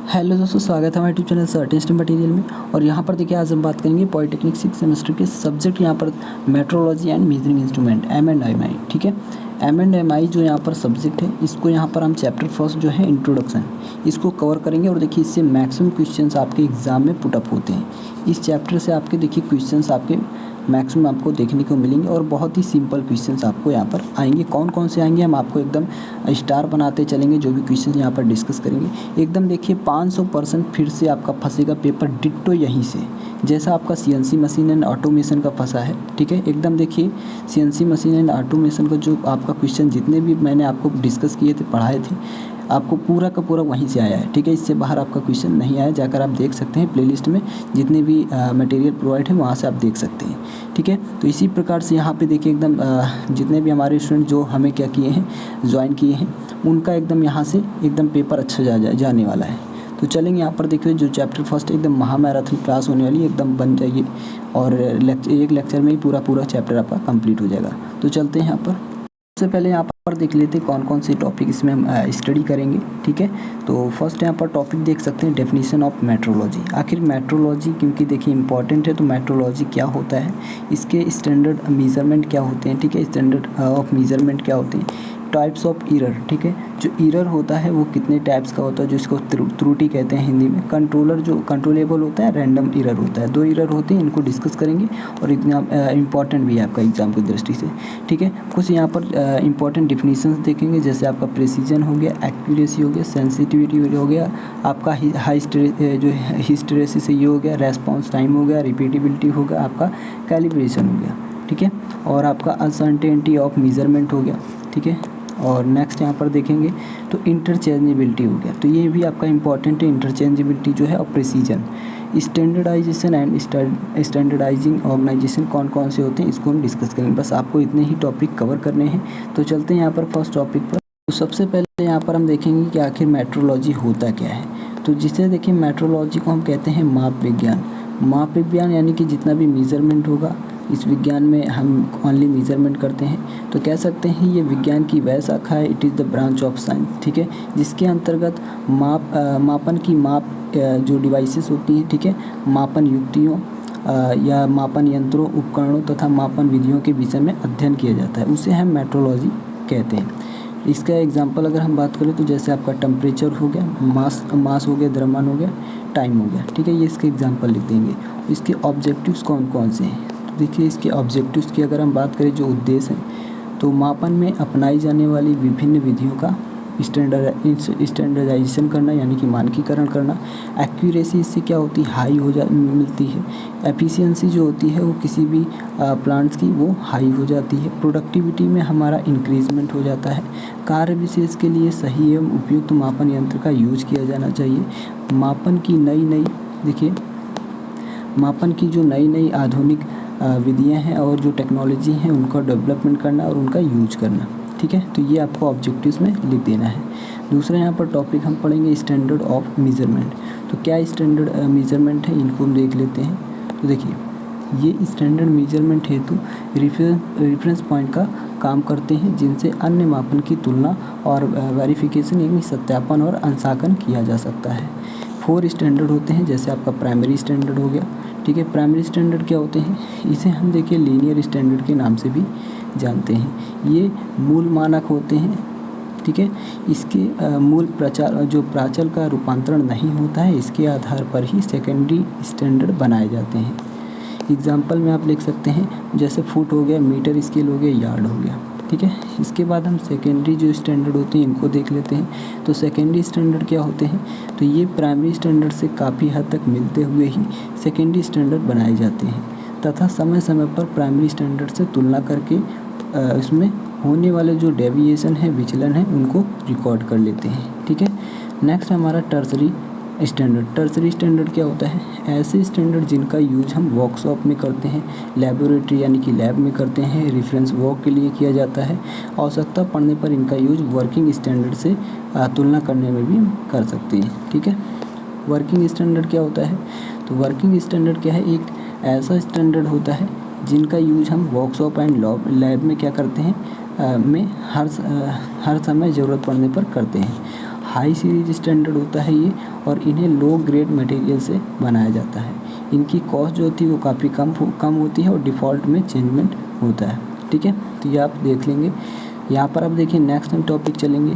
Hello दोस्तों, स्वागत है हमारे यूट्यूब चैनल सर्टेनिस्ट मटेरियल में। और यहाँ पर देखिए आज हम बात करेंगे पॉलिटेक्निक 6 सेमेस्टर के सब्जेक्ट यहाँ पर metrology and measuring instrument M&MI। ठीक है, M&MI जो यहाँ पर सब्जेक्ट है, इसको यहाँ पर हम चैप्टर फर्स्ट जो है इंट्रोडक्शन, इसको कवर करेंगे। और देखिए इससे मैक्सिमम क्वेश्चंस आपके एग्जाम में पुटअप होते हैं। इस चैप्टर से आपके देखिए क्वेश्चंस आपके मैक्सिमम आपको देखने को मिलेंगे और बहुत ही सिंपल क्वेश्चंस आपको यहाँ पर आएंगे। कौन कौन से आएंगे हम आपको एकदम स्टार बनाते चलेंगे। जो भी क्वेश्चन यहाँ पर डिस्कस करेंगे एकदम देखिए 500% फिर से आपका फंसेगा पेपर डिट्टो यहीं से, जैसा आपका CNC मशीन एंड ऑटोमेशन का फंसा है। ठीक है, एकदम देखिए CNC मशीन एंड ऑटोमेशन का जो आपका क्वेश्चन जितने भी मैंने आपको डिस्कस किए थे, पढ़ाए थे, आपको पूरा का पूरा वहीं से आया है। ठीक है, इससे बाहर आपका क्वेश्चन नहीं आया। जाकर आप देख सकते हैं प्लेलिस्ट में जितने भी मटेरियल प्रोवाइड है वहाँ से आप देख सकते हैं। ठीक है, तो इसी प्रकार से यहाँ पे देखिए एकदम जितने भी हमारे स्टूडेंट जो हमें क्या किए हैं, ज्वाइन किए हैं, उनका एकदम यहाँ से एकदम पेपर अच्छा जाने वाला है। तो चलेंगे यहाँ पर देखिए जो चैप्टर फर्स्ट एकदम महामैराथन क्लास होने वाली है, एकदम बन जाइए और एक लेक्चर में ही पूरा चैप्टर आपका कंप्लीट हो जाएगा। तो चलते हैं यहाँ पर। सबसे पहले यहाँ पर देख लेते हैं कौन कौन से टॉपिक इसमें हम स्टडी करेंगे। ठीक है, तो फर्स्ट यहाँ पर टॉपिक देख सकते हैं डेफिनेशन ऑफ मेट्रोलॉजी। आखिर मेट्रोलॉजी क्योंकि देखिए इंपॉर्टेंट है, तो मेट्रोलॉजी क्या होता है, इसके स्टैंडर्ड मेजरमेंट क्या होते हैं। ठीक है, स्टैंडर्ड ऑफ मेजरमेंट क्या होते हैं, टाइप्स ऑफ एरर। ठीक है, जो एरर होता है वो कितने टाइप्स का होता है, जो इसको त्रुटि कहते हैं हिंदी में। कंट्रोलर जो कंट्रोलेबल होता है, रैंडम एरर होता है। 2 एरर होते हैं, इनको डिस्कस करेंगे और इतना इंपॉर्टेंट भी है आपका एग्जाम की दृष्टि से। ठीक है, कुछ यहाँ पर इंपॉर्टेंट डिफिनीशंस देखेंगे, जैसे आपका प्रिसीजन हो गया, एक्यूरेसी हो गया, सेंसिटिविटी हो गया, आपका जो हिस्टेरेसिस ये हो गया, रेस्पॉन्स टाइम हो गया, रिपीटेबिलिटी हो गया, आपका कैलिब्रेशन हो गया। ठीक है, और आपका अनसर्टेनिटी ऑफ मेजरमेंट हो गया। ठीक है, और नेक्स्ट यहाँ पर देखेंगे तो इंटरचेंजेबिलिटी हो गया, तो ये भी आपका इंपॉर्टेंट है, इंटरचेंजेबिलिटी जो है, और precision. Standardisation and standardising organisation कौन कौन से होते हैं, इसको हम डिस्कस करेंगे। बस आपको इतने ही टॉपिक कवर करने हैं। तो चलते हैं यहाँ पर फर्स्ट टॉपिक पर। तो सबसे पहले यहाँ पर हम देखेंगे कि आखिर मेट्रोलॉजी होता क्या है। तो जिसे देखिए मेट्रोलॉजी को हम कहते हैं माप विज्ञान। माप विज्ञान यानी कि जितना भी मेजरमेंट होगा, इस विज्ञान में हम ओनली मेजरमेंट करते हैं, तो कह सकते हैं ये विज्ञान की वह शाखा है, it is the branch of science. ठीक है, जिसके अंतर्गत मापन की जो डिवाइसेस होती हैं, ठीक है, मापन युक्तियों या मापन यंत्रों, उपकरणों तथा मापन विधियों के विषय में अध्ययन किया जाता है, उसे हम मेट्रोलॉजी कहते हैं। इसका एग्जांपल अगर हम बात करें तो जैसे आपका टेम्परेचर हो गया, मास हो गया, द्रव्यमान हो गया, टाइम हो गया। ठीक है, ये इसके एग्जांपल लिख देंगे। इसके ऑब्जेक्टिव्स कौन कौन से हैं, देखिए इसके ऑब्जेक्टिव्स की अगर हम बात करें, जो उद्देश्य हैं, तो मापन में अपनाई जाने वाली विभिन्न विधियों का स्टैंडर्डाइजेशन करना, यानी कि मानकीकरण करना। एक्यूरेसी इससे क्या होती है, हाई मिलती है। एफिशिएंसी जो होती है वो किसी भी प्लांट्स की वो हाई हो जाती है। प्रोडक्टिविटी में हमारा इंक्रीजमेंट हो जाता है। कार्य विशेष के लिए सही एवं उपयुक्त मापन यंत्र का यूज किया जाना चाहिए। मापन की देखिए मापन की जो नई आधुनिक विधियाँ हैं और जो टेक्नोलॉजी हैं, उनका डेवलपमेंट करना और उनका यूज करना। ठीक है, तो ये आपको ऑब्जेक्टिव्स में लिख देना है। दूसरा यहाँ पर टॉपिक हम पढ़ेंगे स्टैंडर्ड ऑफ मेजरमेंट। तो क्या स्टैंडर्ड मेजरमेंट है, इनको हम देख लेते हैं। तो देखिए ये स्टैंडर्ड मेजरमेंट हेतु रेफरेंस पॉइंट का काम करते हैं, जिनसे अन्य मापन की तुलना और वेरिफिकेशन यानी सत्यापन और अंशांकन किया जा सकता है। 4 स्टैंडर्ड होते हैं, जैसे आपका प्राइमरी स्टैंडर्ड हो गया। ठीक है, प्राइमरी स्टैंडर्ड क्या होते हैं, इसे हम देखिए लीनियर स्टैंडर्ड के नाम से भी जानते हैं। ये मूल मानक होते हैं। ठीक है, इसके मूल प्राचल का रूपांतरण नहीं होता है, इसके आधार पर ही सेकेंडरी स्टैंडर्ड बनाए जाते हैं। एग्जाम्पल में आप लिख सकते हैं, जैसे फुट हो गया, मीटर स्केल हो गया, यार्ड हो गया। ठीक है, इसके बाद हम सेकेंडरी जो स्टैंडर्ड होते हैं इनको देख लेते हैं। तो सेकेंडरी स्टैंडर्ड क्या होते हैं, तो ये प्राइमरी स्टैंडर्ड से काफ़ी हद तक मिलते हुए ही सेकेंडरी स्टैंडर्ड बनाए जाते हैं, तथा समय समय पर प्राइमरी स्टैंडर्ड से तुलना करके इसमें होने वाले जो डेविएशन है, विचलन है, उनको रिकॉर्ड कर लेते हैं। ठीक है, नेक्स्ट हमारा टर्सरी स्टैंडर्ड। टर्सरी स्टैंडर्ड क्या होता है, ऐसे स्टैंडर्ड जिनका यूज हम वर्कशॉप में करते हैं, लेबोरेटरी यानी कि लैब में करते हैं, रेफरेंस वर्क के लिए किया जाता है। आवश्यकता पड़ने पर इनका यूज वर्किंग स्टैंडर्ड से तुलना करने में भी कर सकते हैं। ठीक है, वर्किंग स्टैंडर्ड क्या होता है, तो वर्किंग स्टैंडर्ड क्या है, एक ऐसा स्टैंडर्ड होता है जिनका यूज हम वर्कशॉप एंड लैब में क्या करते हैं, में हर समय ज़रूरत पड़ने पर करते हैं। हाई सीरीज स्टैंडर्ड होता है ये, और इन्हें लो ग्रेड मटेरियल से बनाया जाता है। इनकी कॉस्ट जो होती है वो काफ़ी कम होती है और डिफ़ॉल्ट में चेंजमेंट होता है। ठीक है, तो ये आप देख लेंगे। यहाँ पर आप देखिए नेक्स्ट हम टॉपिक चलेंगे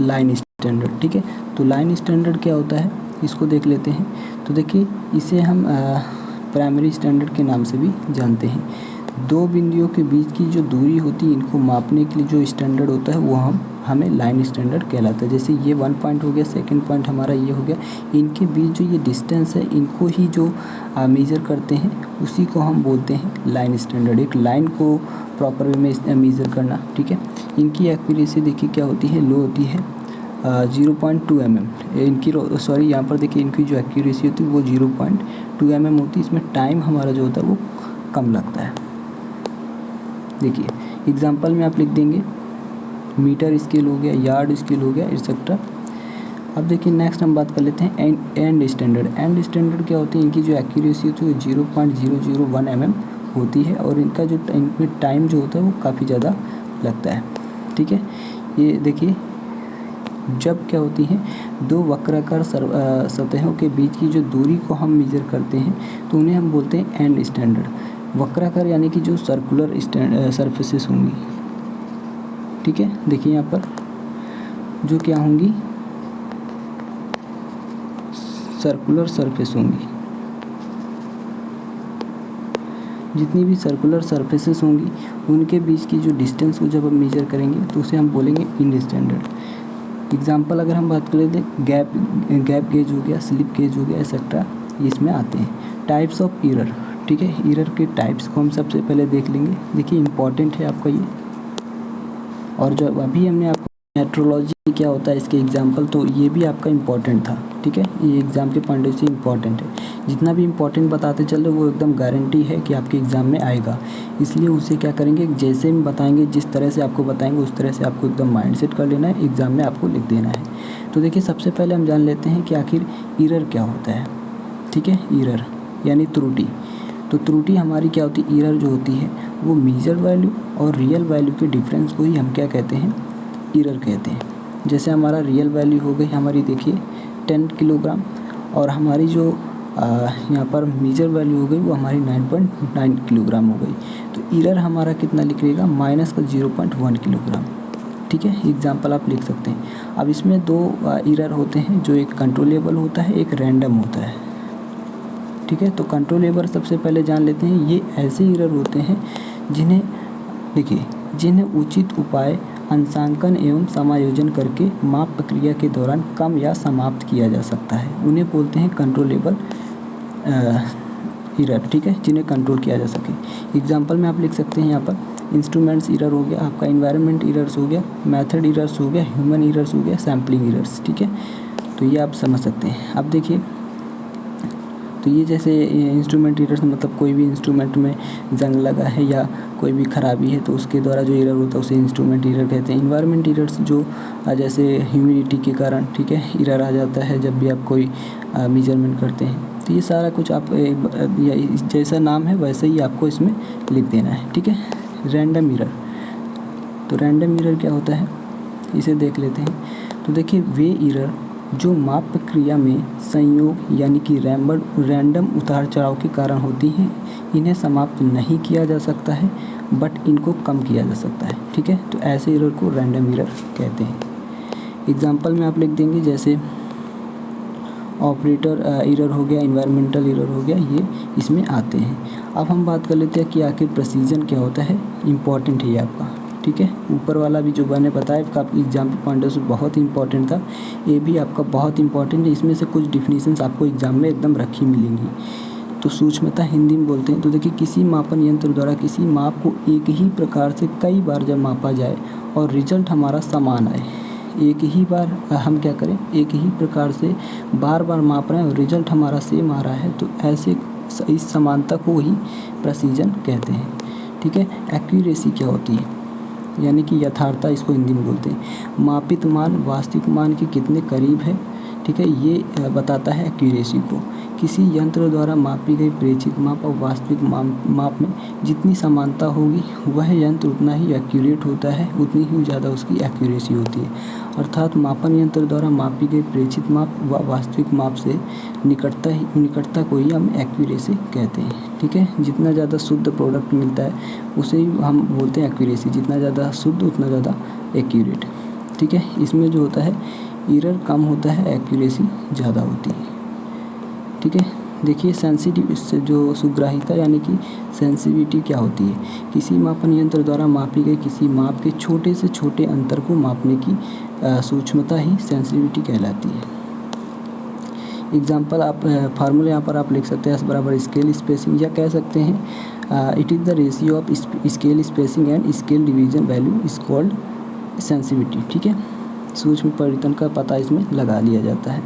लाइन स्टैंडर्ड। ठीक है, तो लाइन स्टैंडर्ड क्या होता है इसको देख लेते हैं। तो देखिए इसे हम प्राइमरी स्टैंडर्ड के नाम से भी जानते हैं। दो बिंदुओं के बीच की जो दूरी होती है इनको मापने के लिए जो स्टैंडर्ड होता है वो हमें लाइन स्टैंडर्ड कहलाता है। जैसे ये 1 पॉइंट हो गया, सेकंड पॉइंट हमारा ये हो गया, इनके बीच जो ये डिस्टेंस है इनको ही जो मेज़र करते हैं उसी को हम बोलते हैं लाइन स्टैंडर्ड। एक लाइन को प्रॉपर वे में मेज़र करना। ठीक है, इनकी एक्यूरेसी देखिए क्या होती है, लो होती है 0.2 mm। इनकी सॉरी यहाँ पर देखिए इनकी जो एक्यूरेसी होती है वो 0.2 mm होती है। इसमें टाइम हमारा जो होता है वो कम लगता है। देखिए एग्जांपल में आप लिख देंगे मीटर स्केल हो गया, यार्ड स्केल हो गया, एक्सेट्रा। अब देखिए नेक्स्ट हम बात कर लेते हैं एंड स्टैंडर्ड। एंड स्टैंडर्ड क्या होती है, इनकी जो एक्यूरेसी होती है वो 0.001 mm होती है और इनका जो इनमें टाइम जो होता है वो काफ़ी ज़्यादा लगता है। ठीक है, ये देखिए जब क्या होती है दो वक्राकार सतहों के बीच की जो दूरी को हम मेजर करते हैं तो उन्हें हम बोलते हैं एंड स्टैंडर्ड। वक्राकार यानी कि जो सर्कुलर सरफेसेस होंगी। ठीक है, देखिए यहाँ पर जो क्या होंगी, सर्कुलर सरफेस होंगी। जितनी भी सर्कुलर सरफेसेस होंगी उनके बीच की जो डिस्टेंस को जब हम मेजर करेंगे तो उसे हम बोलेंगे इन स्टैंडर्ड। एग्जांपल अगर हम बात कर लेते हैं गैप गेज हो गया, स्लिप गेज हो गया, एक्सेट्रा, इसमें आते हैं। Types of error. ठीक है, एरर के टाइप्स को हम सबसे पहले देख लेंगे। देखिए इंपॉर्टेंट है आपका ये, और जब अभी हमने आपको मेट्रोलॉजी क्या होता है इसके एग्जाम्पल, तो ये भी आपका इम्पॉर्टेंट था। ठीक है, ये एग्ज़ाम के पॉइंट से इम्पॉर्टेंट है। जितना भी इम्पॉर्टेंट बताते चलो वो एकदम गारंटी है कि आपके एग्ज़ाम में आएगा। इसलिए उसे क्या करेंगे, जैसे हम बताएंगे जिस तरह से आपको बताएंगे उस तरह से आपको एकदम माइंड सेट कर लेना है, एग्ज़ाम में आपको लिख देना है। तो देखिए सबसे पहले हम जान लेते हैं कि आखिर एरर क्या होता है। ठीक है, एरर यानी त्रुटि। तो त्रुटि हमारी क्या होती है, एरर जो होती है वो मेजर वैल्यू और रियल वैल्यू के डिफरेंस को ही हम क्या कहते हैं, एरर कहते हैं। जैसे हमारा रियल वैल्यू हो गई हमारी देखिए 10 किलोग्राम, और हमारी जो यहाँ पर मेजर वैल्यू हो गई वो हमारी 9.9 किलोग्राम हो गई। तो एरर हमारा कितना लिखिएगा, माइनस का 0.1 किलोग्राम। ठीक है, एग्जाम्पल आप लिख सकते हैं। अब इसमें दो एरर होते हैं, जो एक कंट्रोलेबल होता है, एक रैंडम होता है। ठीक है, तो कंट्रोलेबल सबसे पहले जान लेते हैं। ये ऐसे एरर होते हैं जिन्हें देखिए उचित उपाय, अंशांकन एवं समायोजन करके माप प्रक्रिया के दौरान कम या समाप्त किया जा सकता है, उन्हें बोलते हैं कंट्रोलेबल एरर। ठीक है, जिन्हें कंट्रोल किया जा सके। एग्जांपल में आप लिख सकते हैं यहाँ पर इंस्ट्रूमेंट्स एरर हो गया, आपका इन्वायरमेंट एरर्स हो गया, मेथड एरर्स हो गया, ह्यूमन एरर्स हो गया, सैम्पलिंग एरर्स। ठीक है, तो ये आप समझ सकते हैं। अब देखिए, तो ये जैसे इंस्ट्रूमेंट एरर्स मतलब कोई भी इंस्ट्रूमेंट में जंग लगा है या कोई भी खराबी है तो उसके द्वारा जो एरर होता है उसे इंस्ट्रूमेंट एरर कहते हैं। इन्वायरमेंट एरर्स जो जैसे ह्यूमिडिटी के कारण, ठीक है, एरर आ जाता है जब भी आप कोई मेजरमेंट करते हैं। तो ये सारा कुछ आप जैसा नाम है वैसे ही आपको इसमें लिख देना है। ठीक है, रैंडम एरर। तो रैंडम एरर क्या होता है इसे देख लेते हैं। तो देखिए वे एरर जो माप प्रक्रिया में संयोग यानी कि रैंडम उतार चढ़ाव के कारण होती हैं, इन्हें समाप्त नहीं किया जा सकता है बट इनको कम किया जा सकता है। ठीक है, तो ऐसे एरर को रैंडम एरर कहते हैं। एग्जांपल में आप लिख देंगे जैसे ऑपरेटर एरर हो गया, इन्वायरमेंटल एरर हो गया, ये इसमें आते हैं। अब हम बात कर लेते हैं कि आखिर प्रेसिजन क्या होता है। इम्पॉर्टेंट है ये आपका। ठीक है, ऊपर वाला भी जो मैंने बताया आपका एग्जाम के पॉइंट से बहुत इंपॉर्टेंट था, ये भी आपका बहुत इंपॉर्टेंट है। इसमें से कुछ डिफिनीशंस आपको एग्जाम में एकदम रखी मिलेंगी। तो सूक्ष्मता हिंदी में बोलते हैं। तो देखिए किसी मापन यंत्र द्वारा किसी माप को एक ही प्रकार से कई बार जब मापा जाए और रिजल्ट हमारा समान आए, एक ही बार हम क्या करें, एक ही प्रकार से बार बार माप रहे हैं और रिजल्ट हमारा सेम आ रहा है, तो ऐसे इस समानता को ही प्रेसिजन कहते हैं। ठीक है, एक्यूरेसी क्या होती है, यानी कि यथार्थता, इसको हिंदी में बोलते हैं। मापित मान वास्तविक मान के कितने करीब है। ठीक है। ये बताता है एक्यूरेसी को। किसी यंत्र द्वारा मापी गई प्रेक्षित माप और वास्तविक माप में जितनी समानता होगी वह यंत्र उतना ही एक्यूरेट होता है, उतनी ही ज़्यादा उसकी एक्यूरेसी होती है। अर्थात मापन यंत्र द्वारा मापी गई प्रेक्षित माप व वास्तविक माप से निकटता को ही हम एक्यूरेसी कहते हैं। ठीक है, जितना ज़्यादा शुद्ध प्रोडक्ट मिलता है उसे ही हम बोलते हैं एक्यूरेसी। जितना ज़्यादा शुद्ध उतना ज़्यादा एक्यूरेट। ठीक है, इसमें जो होता है एरर कम होता है, एक्यूरेसी ज़्यादा होती है। ठीक है, देखिए सेंसिटिव इससे जो सुग्राहिता यानी कि सेंसिटिविटी क्या होती है। किसी मापन यंत्र द्वारा मापी गई किसी माप के छोटे से छोटे अंतर को मापने की सूक्ष्मता ही सेंसिटिविटी कहलाती है। एग्जाम्पल आप फार्मूला यहाँ पर आप लिख सकते हैं, S बराबर स्केल स्पेसिंग, या कह सकते हैं it is the ratio of scale spacing and scale division value is called sensitivity. ठीक है, सूक्ष्म परिवर्तन का पता इसमें लगा लिया जाता है,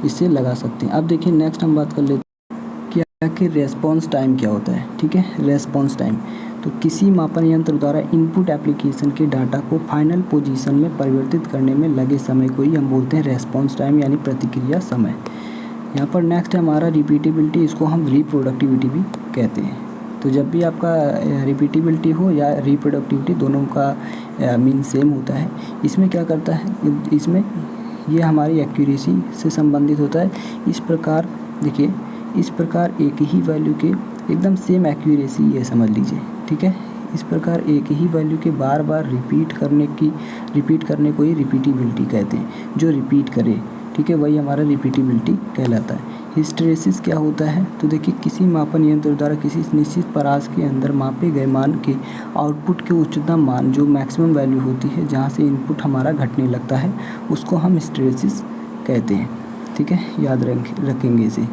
इससे लगा सकते हैं। अब देखिए नेक्स्ट हम बात कर लेते हैं क्या कि रेस्पॉन्स टाइम क्या होता है। ठीक है, रेस्पॉन्स टाइम तो किसी मापन यंत्र द्वारा इनपुट एप्लीकेशन के डाटा को फाइनल पोजीशन में परिवर्तित करने में लगे समय को ही हम बोलते हैं रेस्पॉन्स टाइम यानी प्रतिक्रिया समय। यहाँ पर नेक्स्ट है हमारा रिपीटेबिलिटी, इसको हम रिप्रोडक्टिविटी भी कहते हैं। तो जब भी आपका रिपीटेबिलिटी हो या रिप्रोडक्टिविटी दोनों का मीन सेम होता है। इसमें क्या करता है, इसमें ये हमारी एक्यूरेसी से संबंधित होता है। इस प्रकार देखिए, इस प्रकार एक ही वैल्यू के एकदम सेम एक्यूरेसी ये समझ लीजिए। ठीक है, इस प्रकार एक ही वैल्यू के बार बार रिपीट करने को ही रिपीटेबिलिटी कहते हैं। जो रिपीट करे, ठीक है, वही हमारा रिपीटेबिलिटी कहलाता है। हिस्टैरिसीस क्या होता है, तो देखिए किसी मापन यंत्र द्वारा किसी निश्चित परास के अंदर मापे गए मान के आउटपुट के उच्चतम मान जो मैक्सिमम वैल्यू होती है जहाँ से इनपुट हमारा घटने लगता है उसको हम हिस्टैरिसीस कहते हैं। ठीक है, याद रखेंगे इसे।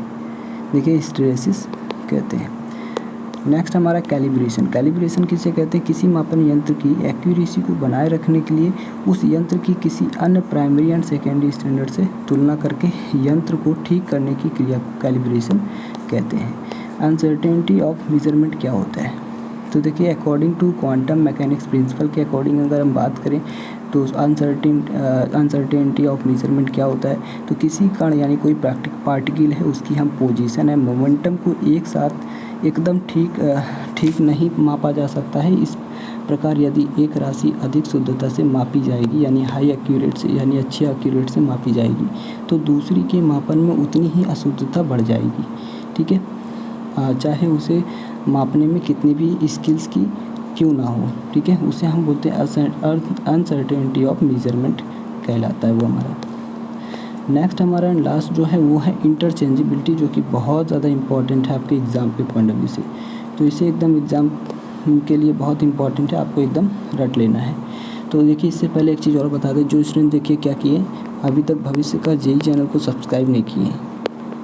देखिए हिस्टैरिसीस कहते हैं। नेक्स्ट हमारा कैलिब्रेशन। कैलिब्रेशन किसे कहते हैं, किसी मापन यंत्र की एक्यूरेसी को बनाए रखने के लिए उस यंत्र की किसी अन्य प्राइमरी एंड सेकेंडरी स्टैंडर्ड से तुलना करके यंत्र को ठीक करने की क्रिया को कैलिब्रेशन कहते हैं। अनसर्टेनिटी ऑफ मेजरमेंट क्या होता है, तो देखिए according to quantum mechanics principle के अकॉर्डिंग अगर हम बात करें तो अनसर्टेनिटी ऑफ मेजरमेंट क्या होता है, तो किसी कण यानी कोई पार्टिकल है उसकी हम पोजीशन है मोमेंटम को एक साथ एकदम ठीक नहीं मापा जा सकता है। इस प्रकार यदि एक राशि अधिक शुद्धता से मापी जाएगी यानी हाई एक्यूरेट से यानी अच्छी एक्यूरेट से मापी जाएगी तो दूसरी के मापन में उतनी ही अशुद्धता बढ़ जाएगी। ठीक है, चाहे उसे मापने में कितनी भी स्किल्स की क्यों ना हो। ठीक है, उसे हम बोलते हैं अनसर्टेनिटी ऑफ मेजरमेंट कहलाता है वो हमारा। नेक्स्ट हमारा लास्ट जो है वो है इंटरचेंजेबिलिटी, जो कि बहुत ज़्यादा इंपॉर्टेंट है आपके एग्ज़ाम के पॉइंट ऑफ व्यू से। तो इसे एकदम एग्ज़ाम के लिए बहुत इंपॉर्टेंट है, आपको एकदम रट लेना है। तो देखिए इससे पहले एक चीज़ और बता दें, जो स्टूडेंट देखिए क्या किए अभी तक भविष्य का जेई चैनल को सब्सक्राइब नहीं किए।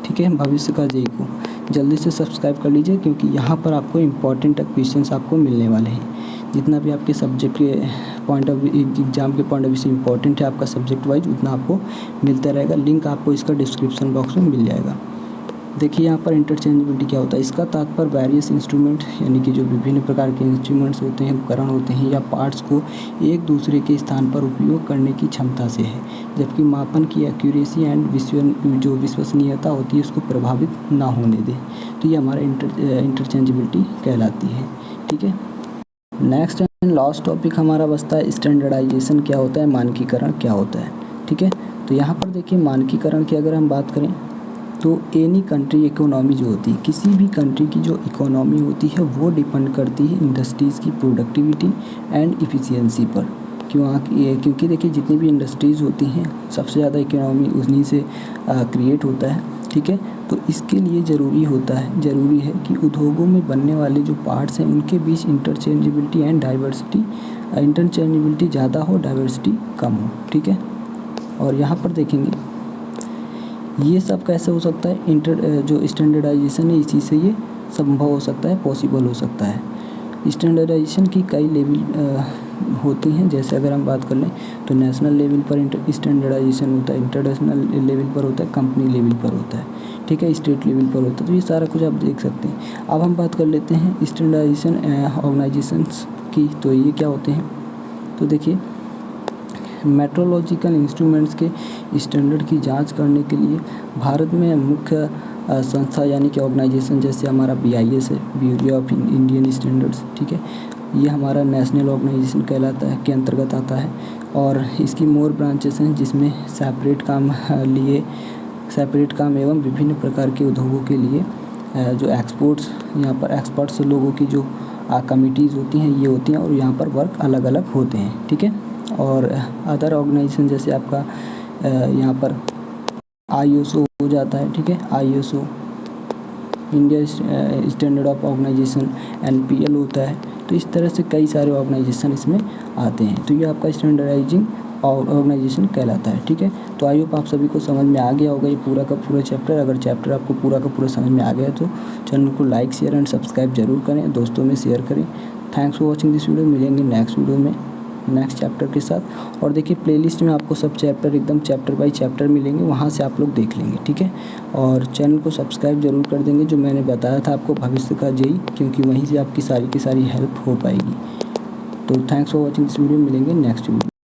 ठीक है, भविष्य का जेई को जल्दी से सब्सक्राइब कर लीजिए क्योंकि यहाँ पर आपको इम्पॉर्टेंट क्वेश्चंस आपको मिलने वाले हैं। जितना भी आपके सब्जेक्ट के पॉइंट ऑफ व्यू एग्जाम के पॉइंट ऑफ व्यू से इम्पॉर्टेंट है आपका सब्जेक्ट वाइज उतना आपको मिलता रहेगा। लिंक आपको इसका डिस्क्रिप्शन बॉक्स में मिल जाएगा। देखिए यहाँ पर इंटरचेंजेबिलिटी क्या होता है, इसका तात्पर्य वेरियस इंस्ट्रूमेंट यानी कि जो विभिन्न प्रकार के इंस्ट्रूमेंट्स होते हैं, उपकरण होते हैं या पार्ट्स को एक दूसरे के स्थान पर उपयोग करने की क्षमता से है, जबकि मापन की एक्यूरेसी एंड जो विश्वसनीयता होती है उसको प्रभावित ना होने दे। तो ये हमारा इंटरचेंजेबिलिटी कहलाती है। ठीक है, नेक्स्ट एंड लास्ट टॉपिक हमारा बचता है स्टैंडर्डाइजेशन क्या होता है, मानकीकरण क्या होता है। ठीक है, तो यहाँ पर देखिए मानकीकरण की अगर हम बात करें तो एनी कंट्री इकोनॉमी जो होती है, किसी भी कंट्री की जो इकोनॉमी होती है वो डिपेंड करती है इंडस्ट्रीज़ की प्रोडक्टिविटी एंड इफ़िशियंसी पर। क्योंकि देखिए जितनी भी इंडस्ट्रीज़ होती हैं सबसे ज़्यादा इकोनॉमी उन्हीं से क्रिएट होता है। ठीक है, तो इसके लिए ज़रूरी है कि उद्योगों में बनने वाले जो पार्ट्स हैं उनके बीच इंटरचेंजेबिलिटी एंड डाइवर्सिटी, इंटरचेंजेबिलिटी ज़्यादा हो, डाइवर्सिटी कम हो। ठीक है, और यहाँ पर देखेंगे ये सब कैसे हो सकता है, जो स्टैंडर्डाइजेशन है इसी से ये संभव हो सकता है, पॉसिबल हो सकता है। स्टैंडर्डाइजेशन की कई लेवल होती हैं, जैसे अगर हम बात कर लें तो नेशनल लेवल पर स्टैंडर्डाइजेशन होता है, इंटरनेशनल लेवल पर होता है, कंपनी लेवल पर होता है। ठीक है, स्टेट लेवल पर होता है। तो ये सारा कुछ आप देख सकते हैं। अब हम बात कर लेते हैं स्टैंडर्डाइजेशन ऑर्गेनाइजेशंस की, तो ये क्या होते हैं, तो देखिए मेट्रोलॉजिकल इंस्ट्रूमेंट्स के स्टैंडर्ड की जांच करने के लिए भारत में मुख्य संस्था यानी कि ऑर्गेनाइजेशन जैसे हमारा BIS है, ब्यूरो ऑफ इंडियन स्टैंडर्ड्स, ठीक है। ये हमारा नेशनल ऑर्गेनाइजेशन कहलाता है, के अंतर्गत आता है और इसकी मोर ब्रांचेस हैं जिसमें सेपरेट काम एवं विभिन्न प्रकार के उद्योगों के लिए जो यहाँ पर एक्सपर्ट्स लोगों की जो कमिटीज़ होती हैं ये होती हैं और यहाँ पर वर्क अलग अलग होते हैं, ठीक है। और अदर ऑर्गेनाइजेशन जैसे आपका यहाँ पर ISO हो जाता है, ठीक है। ISO India standard of organisation, NPL होता है। तो इस तरह से कई सारे ऑर्गेनाइजेशन इसमें आते हैं। तो ये आपका स्टैंडर्डाइजिंग ऑर्गेनाइजेशन कहलाता है, ठीक है। तो आई होप आप सभी को समझ में आ गया होगा ये पूरा का पूरा चैप्टर। अगर चैप्टर आपको पूरा का पूरा समझ में आ गया तो चैनल को लाइक शेयर एंड सब्सक्राइब जरूर करें, दोस्तों में शेयर करें। Thanks for watching this video. मिलेंगे नेक्स्ट वीडियो में नेक्स्ट चैप्टर के साथ। और देखिए प्लेलिस्ट में आपको सब चैप्टर एकदम चैप्टर बाय चैप्टर मिलेंगे, वहाँ से आप लोग देख लेंगे, ठीक है। और चैनल को सब्सक्राइब जरूर कर देंगे जो मैंने बताया था आपको भविष्य का जेई, क्योंकि वहीं से आपकी सारी की सारी हेल्प हो पाएगी। तो thanks for watching this video. मिलेंगे नेक्स्ट वीडियो।